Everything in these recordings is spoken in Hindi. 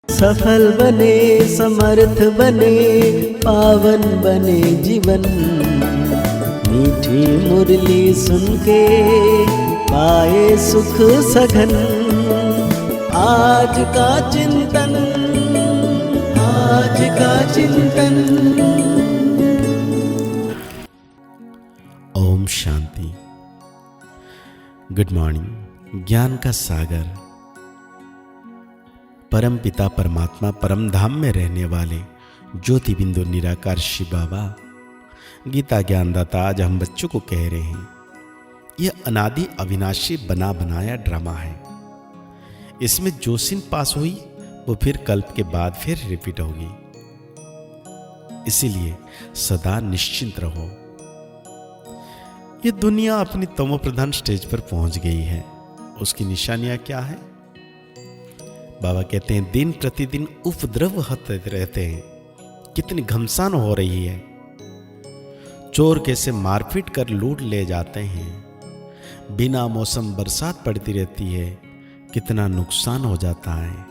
सफल बने, समर्थ बने, पावन बने जीवन। मीठी मुरली सुन के पाए सुख सघन। आज का चिंतन, आज का चिंतन। ओम शांति। Good morning. ज्ञान का सागर, परम पिता परमात्मा परम धाम में रहने वाले ज्योति बिंदु निराकार शिव बाबा गीता ज्ञानदाता आज हम बच्चों को कह रहे हैं, यह अनादि अविनाशी बना बनाया ड्रामा है। इसमें जो सीन पास हुई वो फिर कल्प के बाद फिर रिपीट होगी। इसीलिए सदा निश्चिंत रहो। ये दुनिया अपनी तमो प्रधान स्टेज पर पहुंच गई है। उसकी निशानियां क्या है? बाबा कहते हैं दिन प्रतिदिन उपद्रव होते रहते हैं। कितनी घमसान हो रही है। चोर कैसे मारपीट कर लूट ले जाते हैं। बिना मौसम बरसात पड़ती रहती है। कितना नुकसान हो जाता है।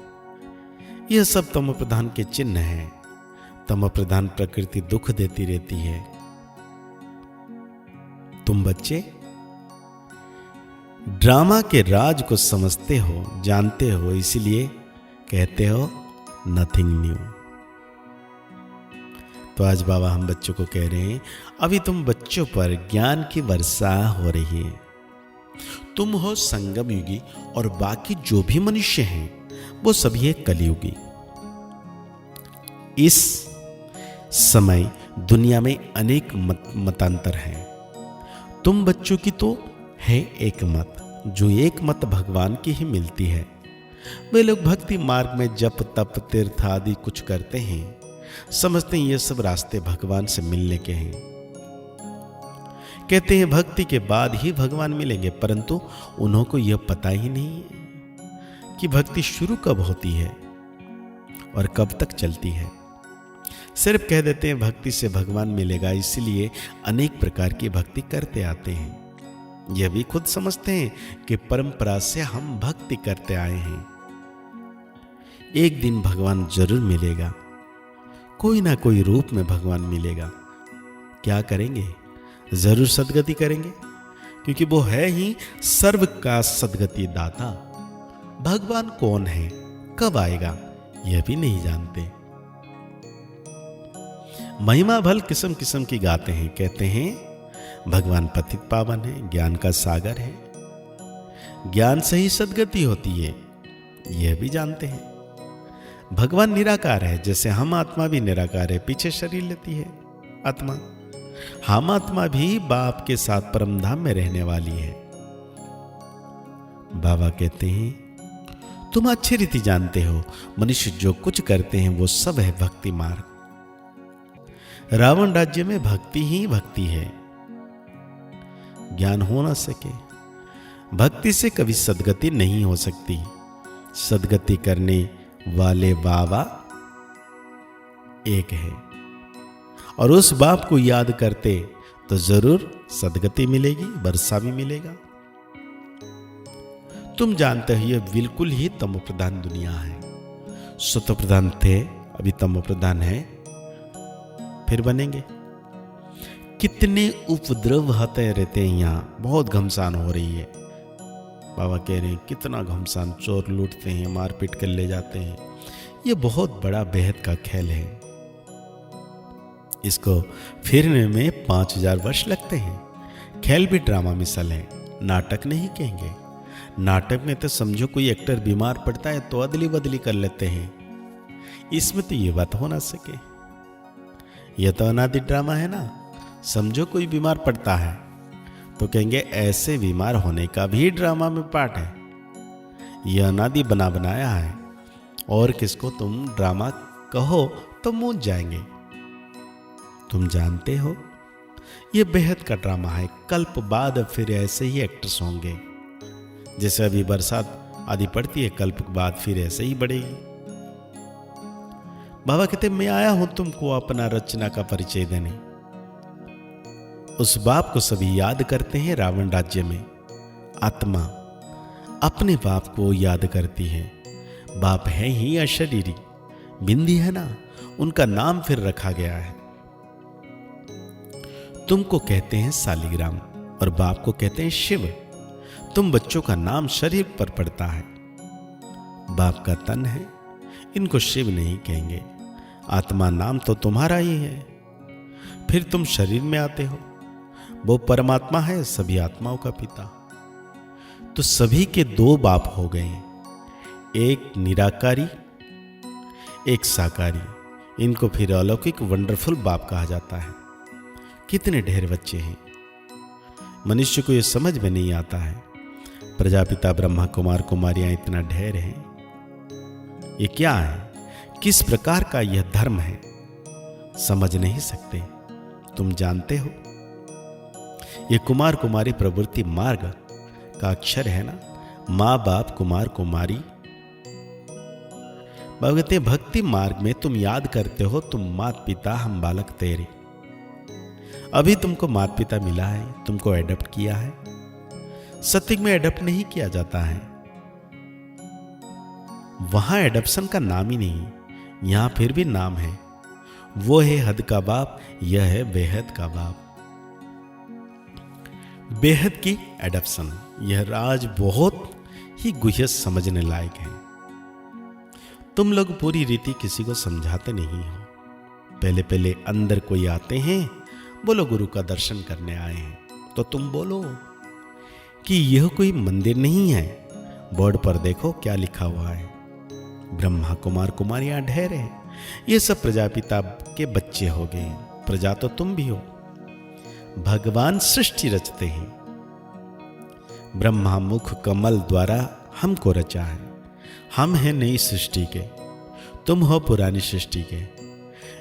यह सब तमो प्रधान के चिन्ह हैं। तमो प्रधान प्रकृति दुख देती रहती है। तुम बच्चे ड्रामा के राज को समझते हो, जानते हो, इसीलिए कहते हो नथिंग न्यू। तो आज बाबा हम बच्चों को कह रहे हैं, अभी तुम बच्चों पर ज्ञान की वर्षा हो रही है। तुम हो संगम युगी और बाकी जो भी मनुष्य हैं वो सभी है कलियुगी। इस समय दुनिया में अनेक मतांतर हैं। तुम बच्चों की तो है एक मत, जो एक मत भगवान की ही मिलती है। वे लोग भक्ति मार्ग में जप तप तीर्थ आदि कुछ करते हैं, समझते हैं ये सब रास्ते भगवान से मिलने के हैं। कहते हैं भक्ति के बाद ही भगवान मिलेंगे, परंतु उन्हों को यह पता ही नहीं है कि भक्ति शुरू कब होती है और कब तक चलती है। सिर्फ कह देते हैं भक्ति से भगवान मिलेगा, इसीलिए अनेक प्रकार की भक्ति करते आते हैं। यह भी खुद समझते हैं कि परंपरा से हम भक्ति करते आए हैं। एक दिन भगवान जरूर मिलेगा, कोई ना कोई रूप में भगवान मिलेगा। क्या करेंगे? जरूर सदगति करेंगे, क्योंकि वो है ही सर्व का सदगति दाता। भगवान कौन है, कब आएगा, यह भी नहीं जानते। महिमा भल किस्म किस्म की गाते हैं। कहते हैं भगवान पतित पावन है, ज्ञान का सागर है, ज्ञान से ही सदगति होती है, यह भी जानते हैं। भगवान निराकार है, जैसे हम आत्मा भी निराकार है, पीछे शरीर लेती है आत्मा। हम आत्मा भी बाप के साथ परम धाम में रहने वाली है। बाबा कहते हैं तुम अच्छी रीति जानते हो, मनुष्य जो कुछ करते हैं वो सब है भक्ति मार्ग। रावण राज्य में भक्ति ही भक्ति है, ज्ञान हो ना सके। भक्ति से कभी सदगति नहीं हो सकती। सदगति करने वाले बाबा एक है, और उस बाप को याद करते तो जरूर सदगति मिलेगी, वर्षा भी मिलेगा। तुम जानते हो यह बिल्कुल ही तमो प्रधान दुनिया है। सतो प्रधान थे, अभी तमो प्रधान है, फिर बनेंगे। कितने उपद्रव होते रहते हैं यहाँ, बहुत घमसान हो रही है। बाबा कह रहे हैं कितना घमसान, चोर लूटते हैं, मारपीट कर ले जाते हैं। ये बहुत बड़ा बेहद का खेल है। इसको फिरने में 5000 वर्ष लगते हैं। खेल भी ड्रामा मिसल है, नाटक नहीं कहेंगे। नाटक में तो समझो कोई एक्टर बीमार पड़ता है तो अदली बदली कर लेते हैं। इसमें तो ये बात हो ना सके। यह तो अनादि ड्रामा है ना। समझो कोई बीमार पड़ता है तो कहेंगे ऐसे बीमार होने का भी ड्रामा में पार्ट है। यह अनादि बना बनाया है, और किसको तुम ड्रामा कहो तो मूझ जाएंगे। तुम जानते हो यह बेहद का ड्रामा है। कल्प बाद फिर ऐसे ही एक्टर्स होंगे। जैसे अभी बरसात आदि पड़ती है, कल्प बाद फिर ऐसे ही बढ़ेगी। बाबा कहते मैं आया हूं तुमको अपना रचना का परिचय देने। उस बाप को सभी याद करते हैं। रावण राज्य में आत्मा अपने बाप को याद करती है। बाप है ही अशरीरी, बिंदी है ना, उनका नाम फिर रखा गया है। तुमको कहते हैं सालिग्राम और बाप को कहते हैं शिव। तुम बच्चों का नाम शरीर पर पड़ता है, बाप का तन है, इनको शिव नहीं कहेंगे। आत्मा नाम तो तुम्हारा ही है, फिर तुम शरीर में आते हो। वो परमात्मा है, सभी आत्माओं का पिता। तो सभी के दो बाप हो गए, एक निराकारी, एक साकारी। इनको फिर अलौकिक वंडरफुल बाप कहा जाता है। कितने ढेर बच्चे हैं, मनुष्य को यह समझ में नहीं आता है। प्रजापिता ब्रह्मा कुमार कुमारियां इतना ढेर हैं, ये क्या है, किस प्रकार का यह धर्म है, समझ नहीं सकते। तुम जानते हो ये कुमार कुमारी प्रवृत्ति मार्ग का अक्षर है ना, माँ बाप कुमार कुमारी। भगवते भक्ति मार्ग में तुम याद करते हो, तुम मात पिता हम बालक तेरे। अभी तुमको मात पिता मिला है, तुमको एडप्ट किया है। सत्युग में एडप्ट नहीं किया जाता है, वहां एडप्शन का नाम ही नहीं, यहां फिर भी नाम है। वो है हद का बाप, यह है बेहद का बाप। बेहद की एडप्शन, यह राज बहुत ही गुह्य समझने लायक है। तुम लोग पूरी रीति किसी को समझाते नहीं हो। पहले पहले अंदर कोई आते हैं, बोलो गुरु का दर्शन करने आए हैं, तो तुम बोलो कि यह कोई मंदिर नहीं है। बोर्ड पर देखो क्या लिखा हुआ है, ब्रह्मा कुमार कुमारियां ढेर है। ये सब प्रजापिता के बच्चे हो गए, प्रजा तो तुम भी हो। भगवान सृष्टि रचते हैं, ब्रह्मा मुख कमल द्वारा हमको रचा है। हम हैं नई सृष्टि के, तुम हो पुरानी सृष्टि के।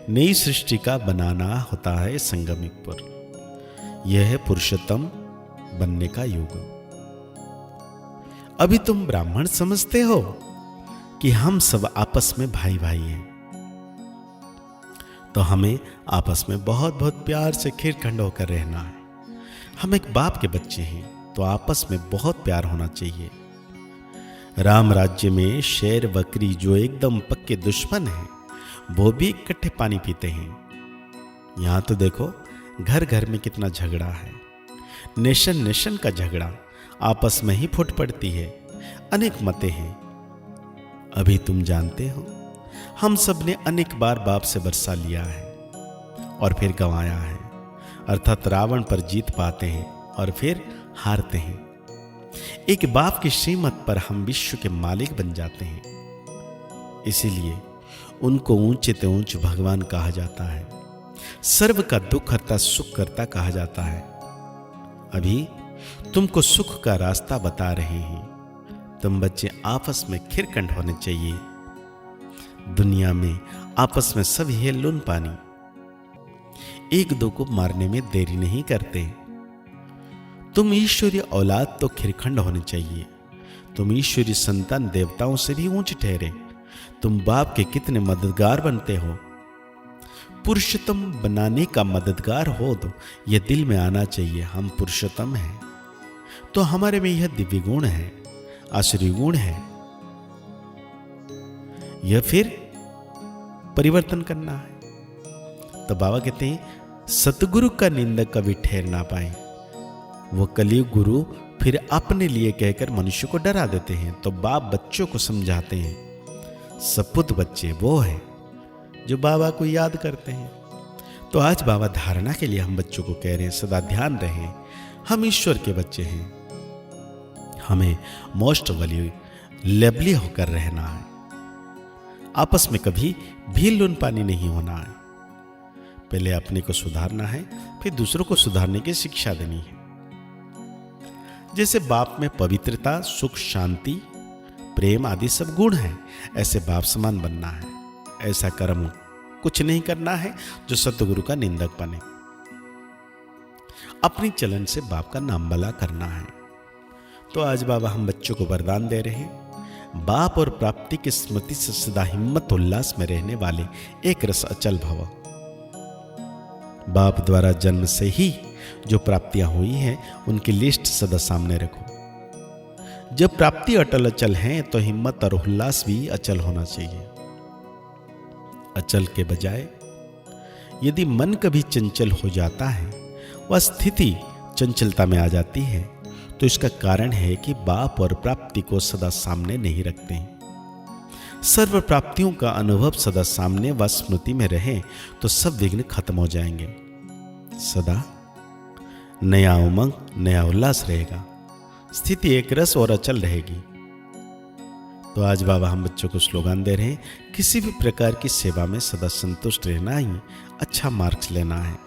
नई सृष्टि का बनाना होता है संगमिकपुर। यह है पुरुषोत्तम बनने का युग। अभी तुम ब्राह्मण समझते हो कि हम सब आपस में भाई भाई हैं, तो हमें आपस में बहुत बहुत प्यार से खीरखंड होकर रहना है। हम एक बाप के बच्चे हैं, तो आपस में बहुत प्यार होना चाहिए। राम राज्य में शेर बकरी जो एकदम पक्के दुश्मन हैं, वो भी इकट्ठे पानी पीते हैं। यहां तो देखो घर घर में कितना झगड़ा है, नेशन नेशन का झगड़ा आपस में ही फूट पड़ती है। अनेक मतें हैं। अभी तुम जानते हो, हम सब ने अनेक बार बाप से बरसा लिया है और फिर गंवाया है, अर्थात रावण पर जीत पाते हैं और फिर हारते हैं। एक बाप की श्रीमत पर हम विश्व के मालिक बन जाते हैं। इसीलिए उनको ऊंचे ते ऊंच भगवान कहा जाता है, सर्व का दुख हरता सुख करता कहा जाता है। अभी तुमको सुख का रास्ता बता रहे हैं। तुम बच्चे आपस में खिरकंड होने चाहिए। दुनिया में आपस में सब है लून पानी, एक दो को मारने में देरी नहीं करते। तुम ईश्वरीय औलाद तो खिरखंड होने चाहिए। तुम ईश्वरीय संतान देवताओं से भी ऊंच ठहरे। तुम बाप के कितने मददगार बनते हो। पुरुषोत्तम बनाने का मददगार हो तो यह दिल में आना चाहिए, हम पुरुषोत्तम हैं, तो हमारे में यह दिव्य गुण है, आसुरी गुण है। यह फिर परिवर्तन करना है। तो बाबा कहते हैं सतगुरु का निंदक कभी ठहर ना पाए। वो कलयुग गुरु फिर अपने लिए कहकर मनुष्य को डरा देते हैं, तो बाप बच्चों को समझाते हैं। सपूत बच्चे वो है जो बाबा को याद करते हैं। तो आज बाबा धारणा के लिए हम बच्चों को कह रहे हैं, सदा ध्यान रहे, हम ईश्वर के बच्चे हैं। हमें मोस्ट लेवली होकर रहना है। आपस में कभी भी लून पानी नहीं होना है। पहले अपने को सुधारना है, फिर दूसरों को सुधारने की शिक्षा देनी है। जैसे बाप में पवित्रता, सुख, शांति, प्रेम आदि सब गुण हैं, ऐसे बाप समान बनना है। ऐसा कर्म कुछ नहीं करना है जो सतगुरु का निंदक बने। अपनी चलन से बाप का नाम भला करना है। तो आज बाबा हम बच्चों को वरदान दे रहे हैं, बाप और प्राप्ति की स्मृति से सदा हिम्मत उल्लास में रहने वाले एक रस अचल भव। बाप द्वारा जन्म से ही जो प्राप्तियां हुई हैं उनकी लिस्ट सदा सामने रखो। जब प्राप्ति अटल अचल है तो हिम्मत और उल्लास भी अचल होना चाहिए। अचल के बजाय यदि मन कभी चंचल हो जाता है, वह स्थिति चंचलता में आ जाती है, तो इसका कारण है कि बाप और प्राप्ति को सदा सामने नहीं रखते हैं। सर्व प्राप्तियों का अनुभव सदा सामने व स्मृति में रहे तो सब विघ्न खत्म हो जाएंगे। सदा नया उमंग, नया उल्लास रहेगा, स्थिति एक रस और अचल रहेगी। तो आज बाबा हम बच्चों को स्लोगन दे रहे हैं, किसी भी प्रकार की सेवा में सदा संतुष्ट रहना ही अच्छा मार्क्स लेना है।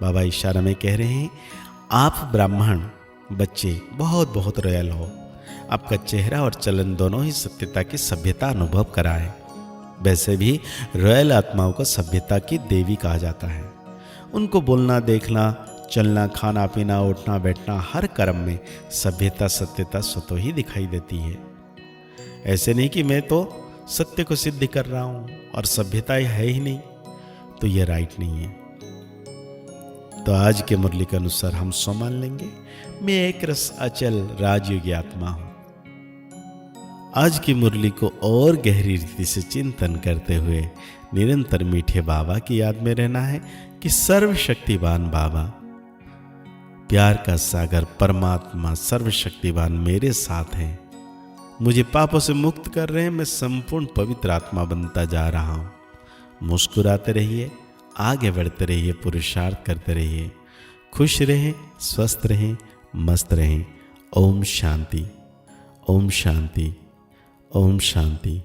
बाबा इशारा में कह रहे हैं, आप ब्राह्मण बच्चे बहुत बहुत रॉयल हो। आपका चेहरा और चलन दोनों ही सत्यता की सभ्यता अनुभव कराए। वैसे भी रॉयल आत्माओं को सभ्यता की देवी कहा जाता है। उनको बोलना, देखना, चलना, खाना पीना, उठना बैठना, हर कर्म में सभ्यता सत्यता स्वतः ही दिखाई देती है। ऐसे नहीं कि मैं तो सत्य को सिद्ध कर रहा हूं और सभ्यता है ही नहीं, तो यह राइट नहीं है। तो आज के मुरली के अनुसार हम सो मान लेंगे, मैं एक रस अचल राजयोगी आत्मा हूं। आज की मुरली को और गहरी रीति से चिंतन करते हुए निरंतर मीठे बाबा की याद में रहना है कि सर्वशक्तिवान बाबा, प्यार का सागर परमात्मा सर्वशक्तिवान मेरे साथ हैं, मुझे पापों से मुक्त कर रहे हैं, मैं संपूर्ण पवित्र आत्मा बनता जा रहा हूं। मुस्कुराते रहिए, आगे बढ़ते रहिए, पुरुषार्थ करते रहिए, खुश रहें, स्वस्थ रहें, मस्त रहें। ओम शांति, ओम शांति, ओम शांति।